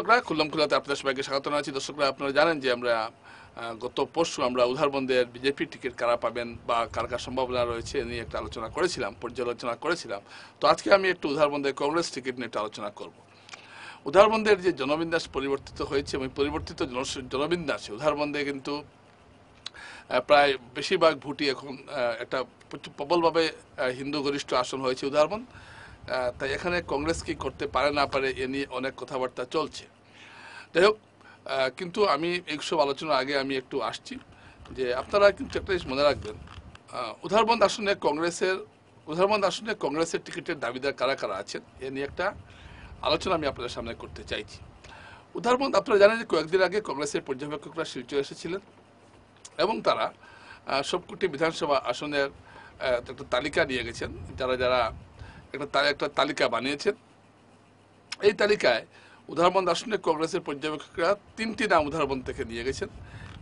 দর্শকরা, খুল্লাম খুল্লাতে আপনাদের সবাইকে স্বাগত জানাচ্ছি। দর্শকরা, আপনারা জানেন যে আমরা গত পরশু আমরা উধারবন্দের বিজেপি টিকিট কারা পাবেন বা কার কার সম্ভাবনা রয়েছে এ নিয়ে একটা আলোচনা করেছিলাম, পর্যালোচনা করেছিলাম। তো আজকে আমি একটু উধারবন্দের কংগ্রেস টিকিট নিয়ে একটা আলোচনা করব। উধারবন্দের যে জনবিন্যাস পরিবর্তিত হয়েছে এবং পরিবর্তিত জনবিন্যাসে উধারবন্দে কিন্তু প্রায় বেশিরভাগ ভোটই এখন একটা প্রবলভাবে হিন্দু গরিষ্ঠ আসন হয়েছে উধারবন্দ। তাই এখানে কংগ্রেস কি করতে পারে না পারে এ নিয়ে অনেক কথাবার্তা চলছে। যাই হোক, কিন্তু আমি এইসব আলোচনার আগে আমি একটু আসছি যে আপনারা কিন্তু একটা জিনিস মনে রাখবেন, উধারবন্দ আসনে কংগ্রেসের টিকিটের দাবিদার কারা কারা আছেন এ নিয়ে একটা আলোচনা আমি আপনাদের সামনে করতে চাইছি। উধারবন্দ আপনারা জানেন যে কয়েকদিন আগে কংগ্রেসের পর্যবেক্ষকরা শিলচর এসেছিলেন এবং তারা সবকটি বিধানসভা আসনের একটা তালিকা নিয়ে গেছেন। যারা যারা একটা তালিকা বানিয়েছেন, এই তালিকায় উধারবন্দ আসনে কংগ্রেসের পর্যবেক্ষকরা 3টি নাম উধারবন্দ থেকে নিয়ে গেছেন।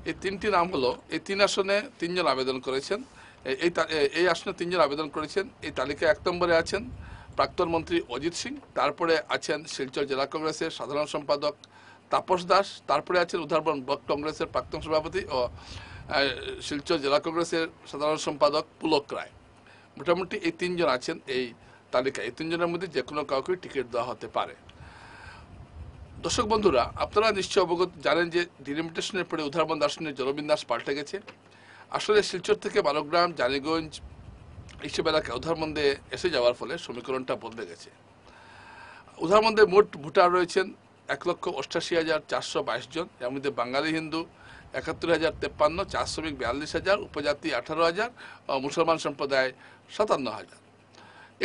এই 3টি নাম হলো, এই 3 আসনে 3 জন আবেদন করেছেন। এই আসনে 3 জন আবেদন করেছেন। এই তালিকায় 1 নম্বরে আছেন প্রাক্তন মন্ত্রী অজিত সিং, তারপরে আছেন শিলচর জেলা কংগ্রেসের সাধারণ সম্পাদক তাপস দাস, তারপরে আছেন উধারবন্দ ব্লক কংগ্রেসের প্রাক্তন সভাপতি ও শিলচর জেলা কংগ্রেসের সাধারণ সম্পাদক পুলক রায়। মোটামুটি এই 3 জন আছেন এই তালিকায়। এই 3 জনের মধ্যে যে কোনো কাউকে টিকিট দেওয়া হতে পারে। দর্শক বন্ধুরা, আপনারা নিশ্চয় অবগত জানেন যে ডিলিমিটেশনের পরে উধারবন্দ আসনের জনবিন্যাস পাল্টে গেছে। আসলে শিলচর থেকে বারোগ্রাম, জানিগঞ্জ এইসব এলাকা উধারবন্দে এসে যাওয়ার ফলে সমীকরণটা বদলে গেছে। উধারবন্দে মোট ভোটার রয়েছেন 1,88,422 জন। এর মধ্যে বাঙালি হিন্দু 71,053, চা শ্রমিক 42,000, উপজাতি 18,000 ও মুসলমান সম্প্রদায় 57,000।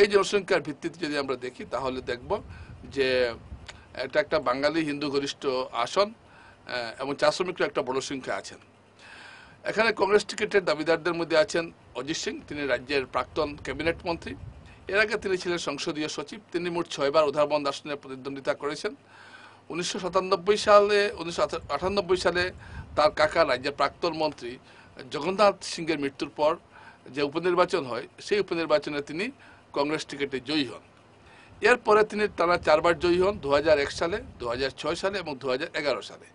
এই জনসংখ্যার ভিত্তিতে যদি আমরা দেখি তাহলে দেখব যে এটা একটা বাঙালি হিন্দু গরিষ্ঠ আসন এবং চা শ্রমিকরা একটা বড় সংখ্যা আছেন। এখানে কংগ্রেস টিকিটের দাবিদারদের মধ্যে আছেন অজিত সিং, তিনি রাজ্যের প্রাক্তন ক্যাবিনেট মন্ত্রী। এর আগে তিনি ছিলেন সংসদীয় সচিব। তিনি মোট 6 বার উধারবন্দ আসনে প্রতিদ্বন্দ্বিতা করেছেন। 1998 সালে তার কাকা রাজ্যের প্রাক্তন মন্ত্রী জগন্নাথ সিংয়ের মৃত্যুর পর যে উপনির্বাচন হয়, সেই উপনির্বাচনে তিনি কংগ্রেস টিকিটে জয়ী হন। এরপরে তিনি টানা 4 বার জয়ী হন, 2001 সালে, 2006 সালে এবং 2011 সালে।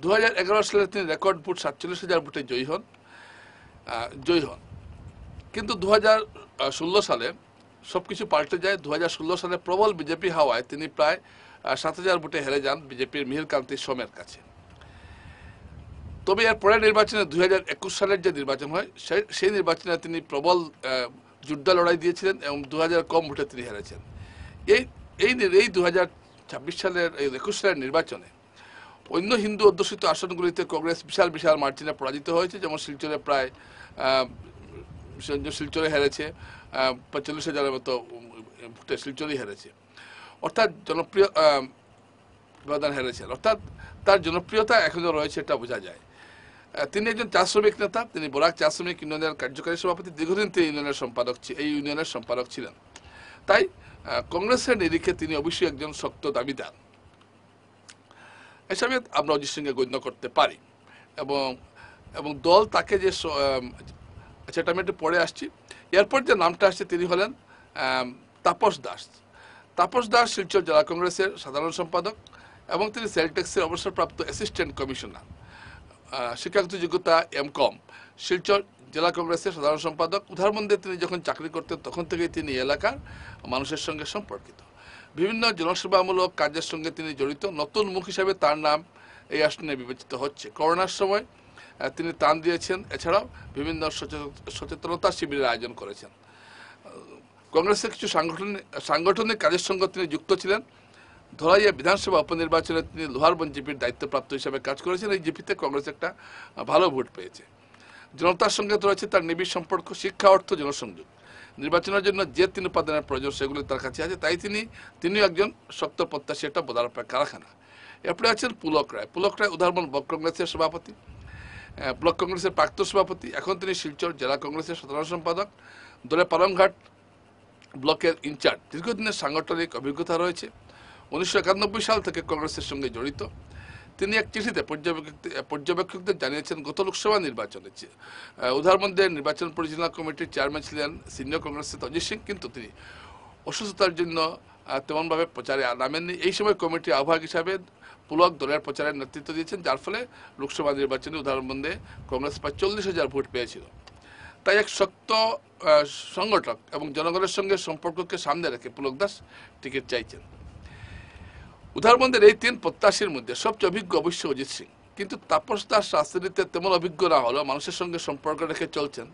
2011 সালে তিনি রেকর্ড ভোট 47,000 ভোটে জয়ী হন। কিন্তু 2016 সালে সবকিছু পাল্টে যায়। 2016 সালে প্রবল বিজেপি হাওয়ায় তিনি প্রায় 7,000 ভোটে হেরে যান বিজেপির মিহিরকান্তি সোমের কাছে। তবে এর পরের নির্বাচনে 2021 সালের যে নির্বাচন হয়, সেই নির্বাচনে তিনি প্রবল যুদ্ধ লড়াই দিয়েছিলেন এবং 2000 কম ভোটে তিনি হেরেছেন। এই 2026 সালের 21 সালের নির্বাচনে অন্য হিন্দু অধ্যুষিত আসনগুলিতে কংগ্রেস বিশাল মার্জিনে পরাজিত হয়েছে। যেমন শিলচরে হেরেছে 45,000-এর মতো ভোটে শিলচরই হেরেছে, অর্থাৎ জনপ্রিয় ব্যবধান হেরেছেন, অর্থাৎ তার জনপ্রিয়তা এখনও রয়েছে, এটা বোঝা যায়। তিনি একজন চা শ্রমিক নেতা। তিনি বরাক চা শ্রমিক ইউনিয়নের কার্যকারী সভাপতি। দীর্ঘদিন তিনি এই ইউনিয়নের সম্পাদক ছিলেন। তাই কংগ্রেসের নিরিখে তিনি অবশ্যই একজন শক্ত দাবিদার হিসাবে আমরা অজিত সিংকে গণ্য করতে পারি। এবং দল তাকে যে, সেটা আমি একটু পরে আসছি। এরপর যে নামটা আসছে তিনি হলেন তাপস দাস। তাপস দাস শিলচর জেলা কংগ্রেসের সাধারণ সম্পাদক এবং তিনি সেলটেক্সের অবসরপ্রাপ্ত অ্যাসিস্ট্যান্ট কমিশনার। শিক্ষাগত যোগ্যতা M.Com। শিলচর জেলা কংগ্রেসের সাধারণ সম্পাদক। উধারবন্দে তিনি যখন চাকরি করতেন তখন থেকেই তিনি এলাকার মানুষের সঙ্গে সম্পর্কিত। বিভিন্ন জনসেবামূলক কাজের সঙ্গে তিনি জড়িত। নতুন মুখ হিসাবে তার নাম এই আসনে বিবেচিত হচ্ছে। করোনার সময় তিনি ত্রাণ দিয়েছেন, এছাড়াও বিভিন্ন সচেতনতা শিবিরের আয়োজন করেছেন। কংগ্রেসের কিছু সাংগঠনিক কাজের সঙ্গে তিনি যুক্ত ছিলেন। ধলাইয়া বিধানসভা উপনির্বাচনে তিনি লোহারবন্দ জিপির দায়িত্বপ্রাপ্ত হিসাবে কাজ করেছেন। এই জিপিতে কংগ্রেস একটা ভালো ভোট পেয়েছে। জনতার সঙ্গে রয়েছে তার নিবিড় সম্পর্ক, শিক্ষা, অর্থ, জনসংযোগ। নির্বাচনের জন্য যে 3 উপাদানের প্রয়োজন সেগুলি তার কাছে আছে, তাই তিনিও একজন শক্ত প্রত্যাশী, একটা বোধার কারখানা। এরপরে আছেন পুলক রায়। পুলক রায় উধারবন্দ ব্লক কংগ্রেসের সভাপতি, ব্লক কংগ্রেসের প্রাক্তন সভাপতি। এখন তিনি শিলচর জেলা কংগ্রেসের সাধারণ সম্পাদক, দলে পালংঘাট ব্লকের ইনচার্জ। দীর্ঘদিনের সাংগঠনিক অভিজ্ঞতা রয়েছে। 1991 সাল থেকে কংগ্রেসের সঙ্গে জড়িত। তিনি এক চিঠিতে পর্যবেক্ষকদের জানিয়েছেন, গত লোকসভা নির্বাচনে উধারবন্দের নির্বাচন পরিচালনা কমিটির চেয়ারম্যান ছিলেন সিনিয়র কংগ্রেস নেতা অজিত সিং, কিন্তু তিনি অসুস্থতার জন্য তেমনভাবে প্রচারে নামেননি। এই সময় কমিটির আহ্বায়ক হিসাবে পুলক দলের প্রচারের নেতৃত্ব দিয়েছেন, যার ফলে লোকসভা নির্বাচনে উদাহরণবন্দে কংগ্রেস প্রায় 40,000 ভোট পেয়েছিল। তাই এক শক্ত সংগঠক এবং জনগণের সঙ্গে সম্পর্ককে সামনে রেখে পুলক দাস টিকিট চাইছেন। উদাহরণবন্দের এই 3 প্রত্যাশীর মধ্যে সবচেয়ে অভিজ্ঞ অবশ্য অজিত সিং, কিন্তু তাপস দাস রাজনীতিতে তেমন অভিজ্ঞ না হলেও মানুষের সঙ্গে সম্পর্ক রেখে চলছেন।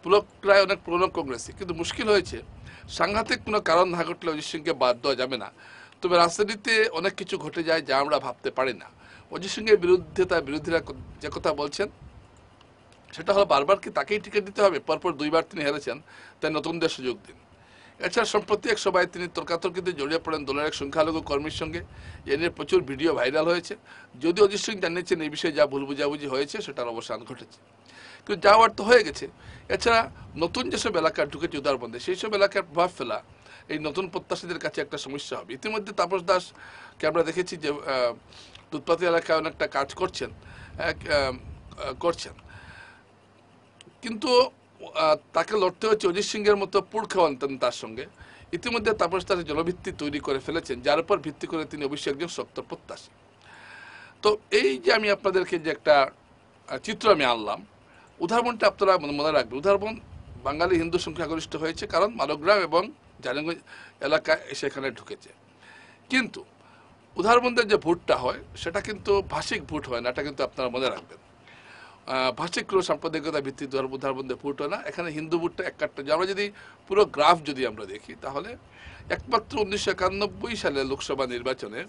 পুলক রায় অনেক পুরনো কংগ্রেসী, কিন্তু মুশকিল হয়েছে সাংঘাতিক কোনো কারণ না ঘটলে অজিত সিংকে বাদ দেওয়া যাবে না। তবে রাজনীতিতে অনেক কিছু ঘটে যায় যা আমরা ভাবতে পারি না। অজিত সিংয়ের বিরুদ্ধে তার বিরোধীরা যে কথা বলছেন সেটা হলো বারবার কি তাকেই টিকিট দিতে হবে? পরপর 2বার তিনি হেরেছেন, তাই নতুনদের সুযোগ দিন। এছাড়া সম্প্রতি এক সভায় তিনি তর্কাতর্কিতে জড়িয়ে পড়েন দলের এক সংখ্যালঘু কর্মীর সঙ্গে। এ নিয়ে প্রচুর ভিডিও ভাইরাল হয়েছে। যদিও অজিত সিং জানিয়েছেন এই বিষয়ে যা ভুল বুঝাবুঝি হয়েছে সেটার অবসান ঘটেছে, কিন্তু যা হওয়ার তো হয়ে গেছে। এছাড়া নতুন যেসব এলাকা ঢুকেছে উদারবন্দে, সেই সব এলাকার প্রভাব ফেলা এই নতুন প্রত্যাশীদের কাছে একটা সমস্যা হবে। ইতিমধ্যে তাপস দাসকে আমরা দেখেছি যে দুধপাতি এলাকায় অনেকটা কাজ করছেন, কিন্তু তাকে লড়তে হচ্ছে অজিত সিংয়ের মতো পুড় খাওয়ান তার সঙ্গে। ইতিমধ্যে তাপস দাস জনভিত্তি তৈরি করে ফেলেছেন, যার উপর ভিত্তি করে তিনি অবশ্যই একজন শক্ত প্রত্যাশী। তো এই যে আমি আপনাদেরকে যে একটা চিত্র আমি আনলাম, উদাহরণটা আপনারা মনে রাখবেন। উদাহরণ বাঙালি হিন্দু সংখ্যাগরিষ্ঠ হয়েছে কারণ মানবগ্রাম এবং জারিগঞ্জ এলাকায় সেখানে ঢুকেছে। কিন্তু উদাহরণদের যে ভোটটা হয় সেটা কিন্তু ভাষিক ভোট হয় না, এটা কিন্তু আপনারা মনে রাখবেন। ভাষিক কোনো সাম্প্রদায়িকতা ভিত্তিক উদাহরণদের ভোট হয় না। এখানে হিন্দু ভোটটা একটা, আমরা যদি পুরো গ্রাফ যদি আমরা দেখি তাহলে একমাত্র 1991 সালে লোকসভা নির্বাচনে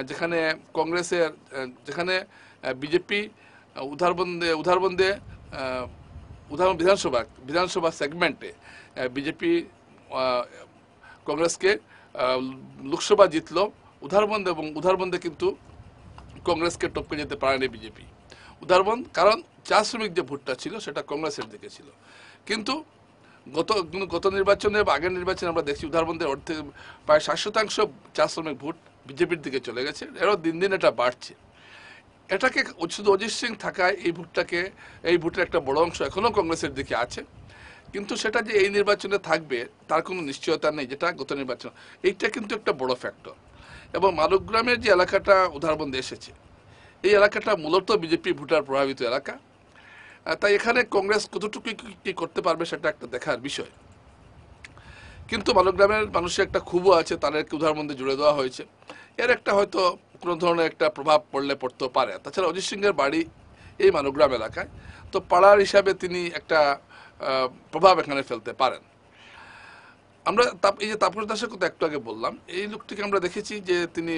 যেখানে কংগ্রেসের যেখানে বিজেপি উদাহরণবন্দে বিধানসভা সেগমেন্টে বিজেপি কংগ্রেসকে লোকসভা জিতল উদাহরণবন্দে, এবং উদাহরণবন্দে কিন্তু কংগ্রেসকে টপকে যেতে পারেনি বিজেপি। উদাহরণ কারণ চা শ্রমিক যে ভোটটা ছিল সেটা কংগ্রেসের দিকে ছিল। কিন্তু গত নির্বাচনে বা আগের নির্বাচনে আমরা দেখছি উদাহরণদের অর্ধেক প্রায় 60% চা শ্রমিক ভোট বিজেপির দিকে চলে গেছে। এরও দিন দিন এটা বাড়ছে। এটাকে শুধু অজিত সিং থাকায় এই ভোটের একটা বড় অংশ এখনও কংগ্রেসের দিকে আছে, কিন্তু সেটা যে এই নির্বাচনে থাকবে তার কোনো নিশ্চয়তা নেই, যেটা গত নির্বাচন। এইটা কিন্তু একটা বড় ফ্যাক্টর। এবং মালগ্রামের যে এলাকাটা উদাহরণবন্দে এসেছে, এই এলাকাটা মূলত বিজেপি ভোটার প্রভাবিত এলাকা। তাই এখানে কংগ্রেস কতটুকু কি করতে পারবে সেটা একটা দেখার বিষয়। কিন্তু মালগ্রামের মানুষের একটা ক্ষোভও আছে, তাদেরকে উদাহরণবন্দে জুড়ে দেওয়া হয়েছে। এর একটা হয়তো কোনো ধরনের একটা প্রভাব পড়তেও পারে। তাছাড়া অজিত সিংয়ের বাড়ি এই মানবগ্রাম এলাকায়, তো পাড়ার হিসাবে তিনি একটা প্রভাব এখানে ফেলতে পারেন। আমরা এই যে তাপস দাসের কথা একটু আগে বললাম, এই লোকটিকে আমরা দেখেছি যে তিনি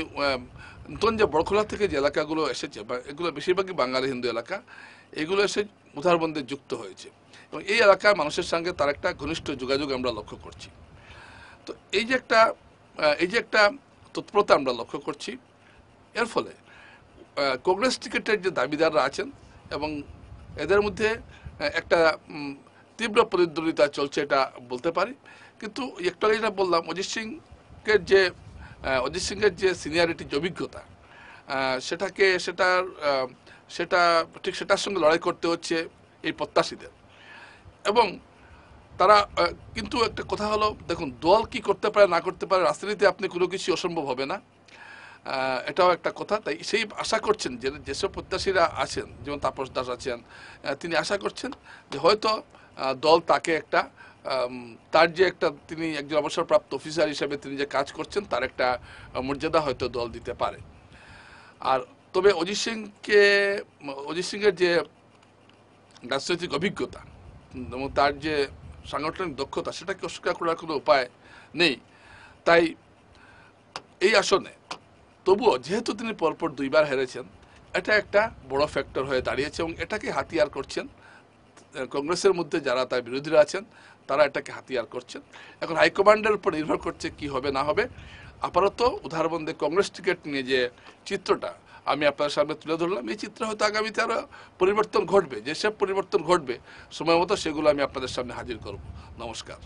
নতুন যে বড়খোলা থেকে যে এলাকাগুলো এসেছে, এগুলো বেশিরভাগই বাঙালি হিন্দু এলাকা, এগুলো এসে উদাহরণবন্দে যুক্ত হয়েছে এবং এই এলাকার মানুষের সঙ্গে তার একটা ঘনিষ্ঠ যোগাযোগ আমরা লক্ষ্য করছি। তো এই যে একটা তৎপরতা আমরা লক্ষ্য করছি, এর ফলে কংগ্রেস টিকিটের যে দাবিদাররা আছেন এবং এদের মধ্যে একটা তীব্র প্রতিদ্বন্দ্বিতা চলছে, এটা বলতে পারি। কিন্তু একটু আগে যেটা বললাম, অজিত সিংয়ের যে সিনিয়রিটি, অভিজ্ঞতা, সেটার সঙ্গে লড়াই করতে হচ্ছে এই প্রত্যাশীদের। এবং তারা কিন্তু একটা কথা হলো, দেখুন দল কি করতে পারে না করতে পারে, রাজনীতিতে আপনি কোনো কিছু অসম্ভব হবে না, এটাও একটা কথা। তাই সেই আশা করছেন যেসব প্রত্যাশীরা আছেন, যেমন তাপস দাস আছেন, তিনি আশা করছেন যে হয়তো দল তাকে একটা তার যে একটা তিনি একজন অবসরপ্রাপ্ত অফিসার হিসেবে তিনি যে কাজ করছেন তার একটা মর্যাদা হয়তো দল দিতে পারে। আর তবে অজিত সিংয়ের যে রাজনৈতিক অভিজ্ঞতা এবং তার যে সাংগঠনিক দক্ষতা, সেটাকে অস্বীকার করার কোনো উপায় নেই। তাই এই আসনে তবুও যেহেতু তিনি পরপর 2বার হেরেছেন, এটা একটা বড় ফ্যাক্টর হয়ে দাঁড়িয়েছে এবং এটাকে হাতিয়ার করছেন কংগ্রেসের মধ্যে যারা তার বিরোধীরা আছেন, তারা এটাকে হাতিয়ার করছেন। এখন হাইকমান্ডের উপর নির্ভর করছে কি হবে না হবে। আপাতত উদাহরণবন্দে কংগ্রেস টিকিট নিয়ে যে চিত্রটা আমি আপনার সামনে তুলে ধরলাম, এই চিত্র হয়তো আগামীতে আরও পরিবর্তন ঘটবে। যেসব পরিবর্তন ঘটবে সময় মতো সেগুলো আমি আপনাদের সামনে হাজির করব। নমস্কার।